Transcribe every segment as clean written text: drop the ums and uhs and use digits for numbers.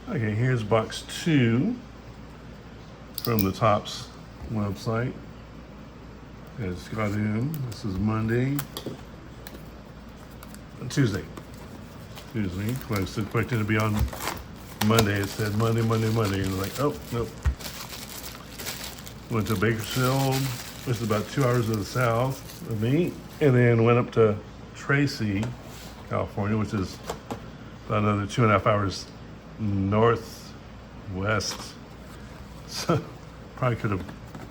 Okay, here's box 2 from the Topps website. It's got in. This is Tuesday. When I was expecting to be on Monday, it said Monday. And I'm like, oh, nope. Went to Bakersfield, which is about 2 hours to the south of me, and then went up to Tracy, California, which is about another 2.5 hours northwest. So probably could have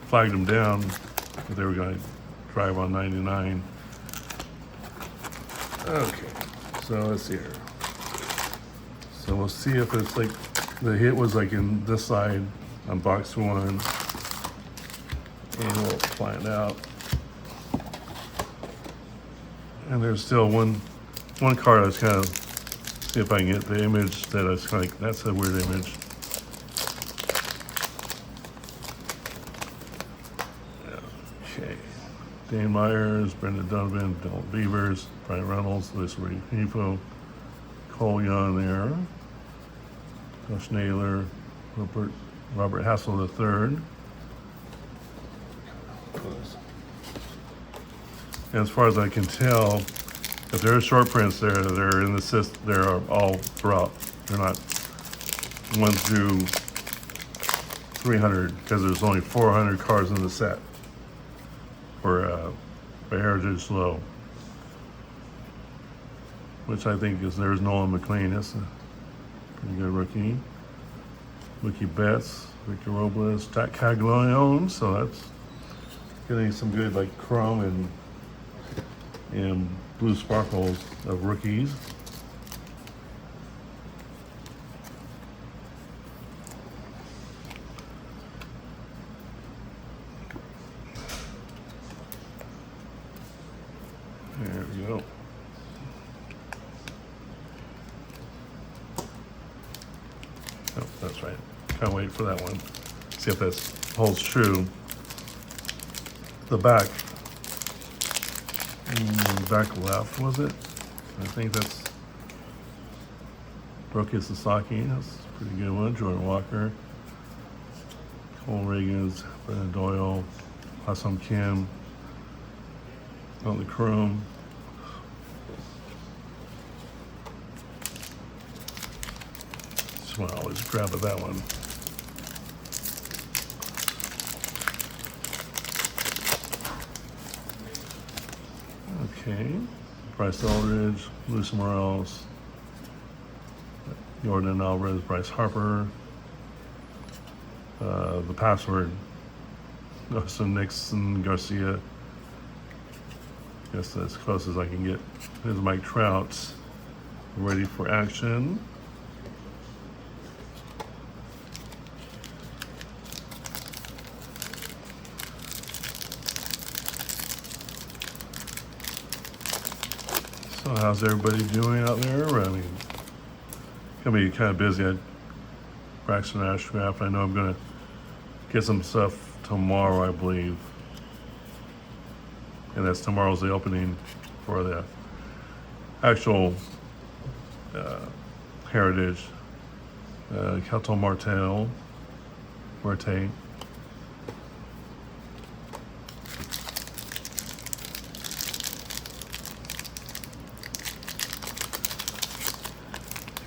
flagged them down if they were going to drive on 99. Okay, so let's see here. So we'll see if it's like the hit was like in this side on box 1, and we'll find out. And there's still one card I was kind of see if I can get the image that I was kind of like, that's a weird image. Okay. Dane Myers, Brendan Donovan, Dylan Beavers, Brian Reynolds, Luis Rifo, Cole Young there, Josh Naylor, Robert Hassel III. And as far as I can tell, if there are short prints there, they're in the system. They're all throughout. They're not 1 through 300 because there's only 400 cards in the set for Heritage Low, which I think is there's Nolan McLean. That's a pretty good rookie. Mookie Betts, Victor Robles, Jack Caglione. So that's getting some good like chrome and blue sparkles of rookies. There we go. Oh, that's right. Can't wait for that one. See if that holds true. The back left, was it? I think that's Roki Sasaki. That's a pretty good one. Jordan Walker, Cole Reagans, Brendan Doyle, Ha-Seong Kim on the chrome. Just want to always grab at that one. Okay, Bryce Eldridge, Luis Morales, Jordan Alvarez, Bryce Harper, the password, Nelson Nixon Garcia. Guess that's as close as I can get. Here's Mike Trout, ready for action. So how's everybody doing out there? I mean, gonna be kind of busy at Braxton Ashcraft. I know I'm gonna get some stuff tomorrow, I believe, and that's tomorrow's the opening for the actual Heritage. Kelton Marte.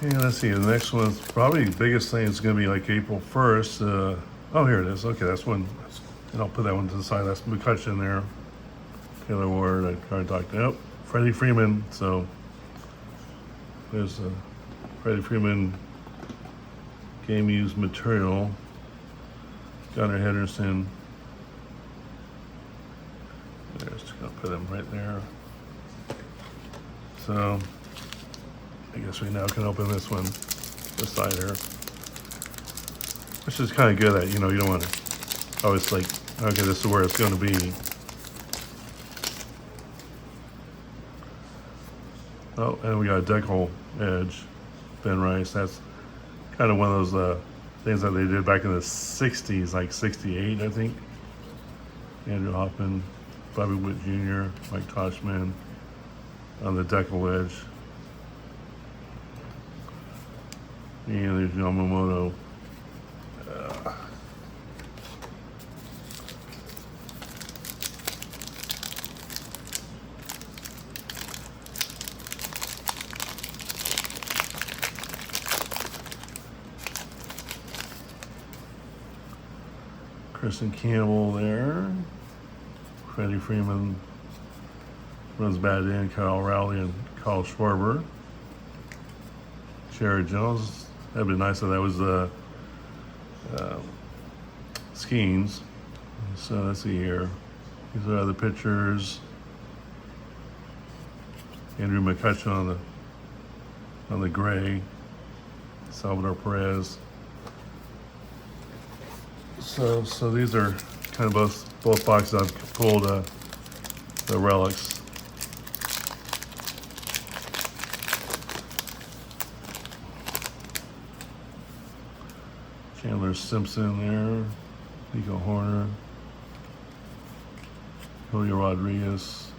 Okay, let's see. The next one's probably the biggest thing is going to be like April 1st. Oh, here it is. Okay, that's one. And I'll put that one to the side. That's McCutcheon there. Taylor Ward. I tried to talk to. Oh, Freddie Freeman. So there's a Freddie Freeman game used material. Gunnar Henderson. There's just going to put him right there. So I guess we now can open this one, this side here, which is kind of good that, you know, you don't want to always like, okay, this is where it's going to be. Oh, and we got a decal edge, Ben Rice. That's kind of one of those things that they did back in the 60s, like 68, I think. Andrew Hoffman, Bobby Witt Jr., Mike Toshman on the decal edge. And there's Yamamoto. Kristen Campbell there. Freddie Freeman runs bad in. Kyle Rowley and Kyle Schwarber. Jared Jones. That'd be nice if that was Skeens. So let's see here. These are other pictures. Andrew McCutcheon on the gray. Salvador Perez. So these are kind of both boxes I've pulled the relics. Chandler Simpson there, Nico Horner, Julio Rodriguez,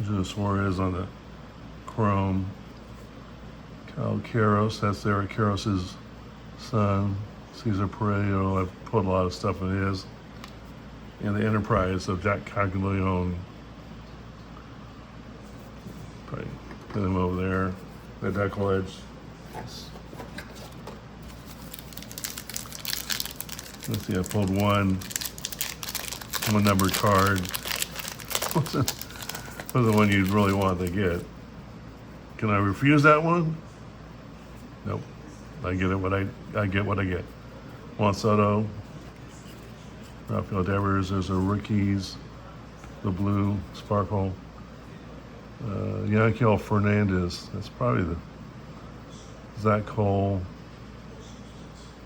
Julio Suarez on the chrome, Kyle Karros, that's Eric Karros' son, Cesar Parejo, I've put a lot of stuff in his, and the Enterprise of Jack Caglione. Probably put him over there, the decollage. Let's see, I pulled one numbered card. What's the one you really want to get? Can I refuse that one? Nope. I get what I get. Juan Soto, Rafael Devers, there's the rookies, the blue sparkle. Yanquiel Fernandez, that's probably the Zach Cole,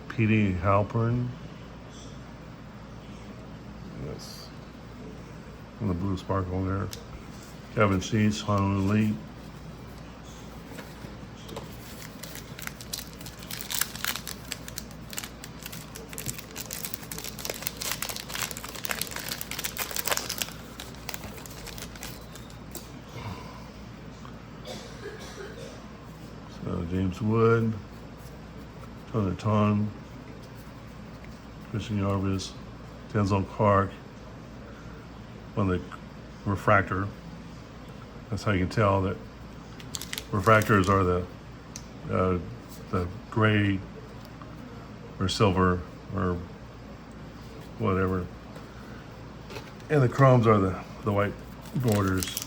P.D. Halpern. Yes. And the blue sparkle there. Kevin Sheets, Honolulu Elite. So James Wood, Tony Ton, Christian Yarvis, Denzel Clark on the refractor. That's how you can tell that refractors are the gray or silver or whatever, and the chromes are the white borders.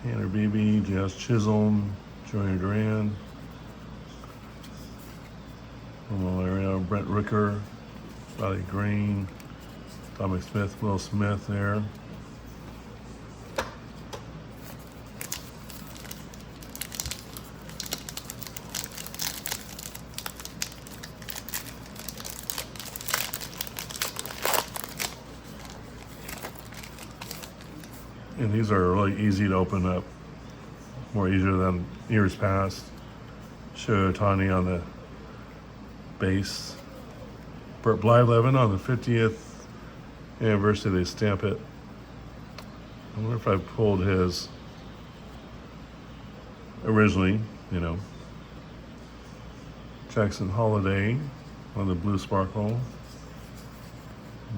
Tanner Beebe, Jazz Chisholm, Junior Duran, Malaria, Brent Rooker, Riley Green, Tommy Smith, Will Smith there. And these are really easy to open up, more easier than years past. Shohei Ohtani on the base. Burt Blyleven on the 50th anniversary, they stamp it. I wonder if I pulled his originally, Jackson Holiday on the blue sparkle.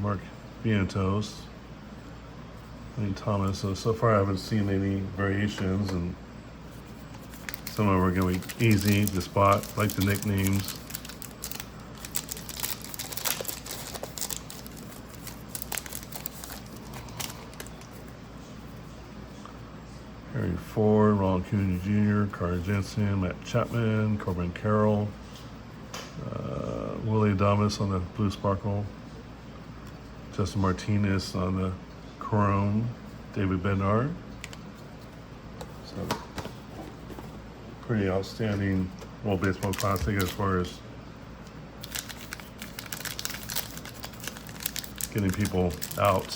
Mark Vientos. Thomas. So far I haven't seen any variations, and some of them are going to be easy to spot, like the nicknames. Harry Ford, Ron Cooney Jr., Carter Jensen, Matt Chapman, Corbin Carroll, Willie Adames on the blue sparkle, Justin Martinez on the chrome, David Bednar. So pretty outstanding World Baseball Classic as far as getting people out.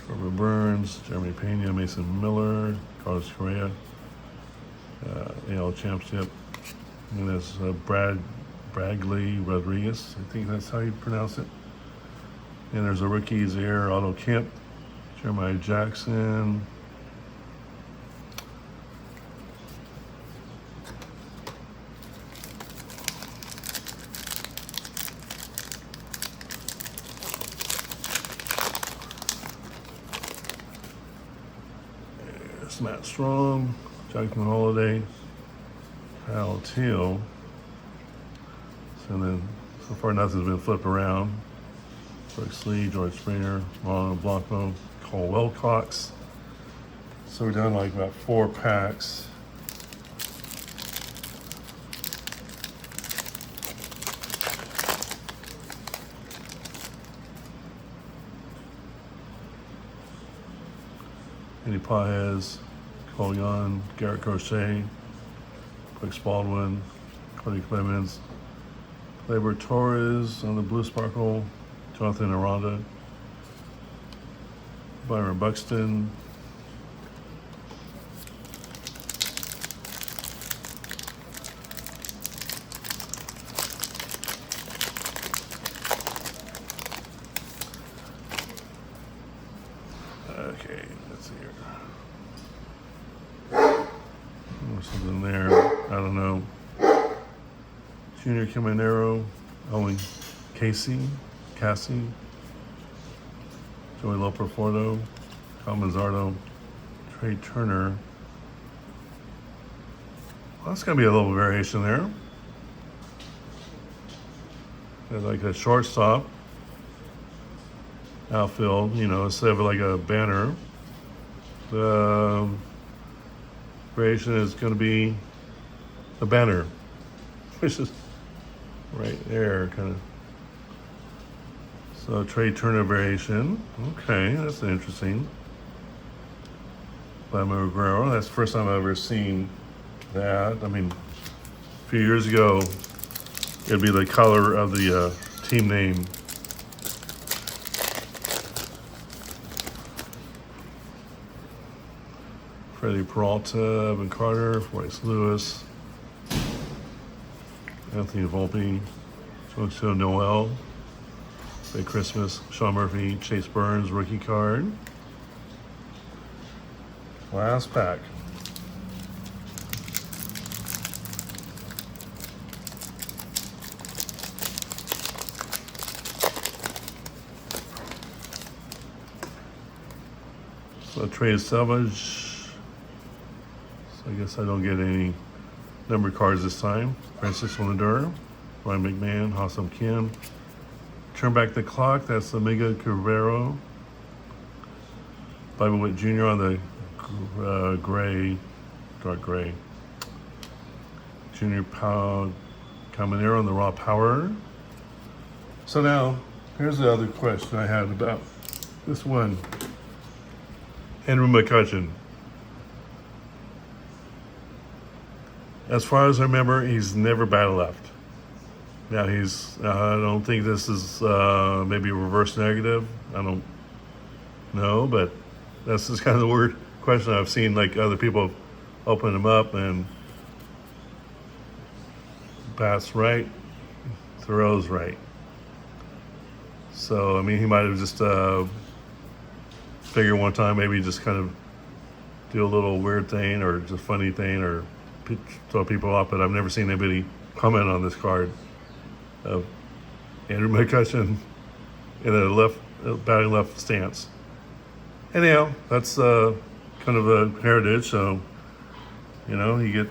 Trevor Burns, Jeremy Pena, Mason Miller, Carlos Correa, AL Championship. And there's Bradley Rodriguez. I think that's how you pronounce it. And there's a rookies here, Otto Kemp, Jeremiah Jackson. There's Matt Strong, Jackson Holiday, Kyle Teal. And then so far nothing's been flipped around. Brooks Lee, George Springer, Ron Blanco, Cole Wilcox. So we're done like about 4 packs. Andy Paez, Cole Young, Garrett Crochet, Quick Baldwin, Cody Clemens, Labor Torres on the Blue Sparkle, Jonathan Aranda, Byron Buxton, okay, let's see here. There's something there, I don't know. Junior Caminero, Owen Cassie, Joey Loperfordo, Cal Mazzardo, Trey Turner. Well, that's gonna be a little variation there. There's like a shortstop, outfield, instead of like a banner. The variation is gonna be a banner, which is right there, kind of. So Trey Turner variation. Okay, that's interesting. Vladimir Guerrero. That's the first time I've ever seen that. I mean, a few years ago, it'd be the color of the team name. Freddie Peralta, Evan Carter, Royce Lewis, Anthony Volpe, Joaquin Noel, Big Christmas, Sean Murphy, Chase Burns, rookie card. Last pack. So Trey Savage. So I guess I don't get any numbered cards this time. Francisco Lindor, Ryan McMahon, Ha-Seong Kim. Turn back the clock. That's the Mega Guerrero. Bobby Witt Jr. on the gray, dark gray. Junior Caminero on the raw power. So now, here's the other question I had about this one. Andrew McCutchen. As far as I remember, he's never batted left. Now I don't think this is maybe a reverse negative. I don't know, but that's just kind of the weird question. I've seen like other people open them up and bats right, throws right. So, I mean, he might have just figured one time maybe just kind of do a little weird thing or just funny thing or throw people off, but I've never seen anybody comment on this card of Andrew McCutchen in a batting left stance. Anyhow, that's kind of a heritage. So, you get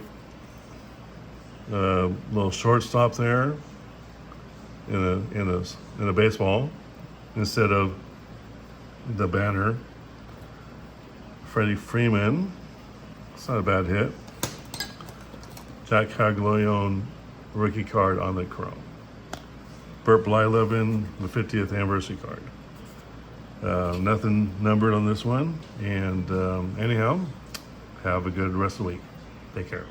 a little shortstop there in a baseball instead of the banner. Freddie Freeman, it's not a bad hit. Jack Caglione rookie card on the chrome. Burt Blyleven, the 50th anniversary card. Nothing numbered on this one. And anyhow, have a good rest of the week. Take care.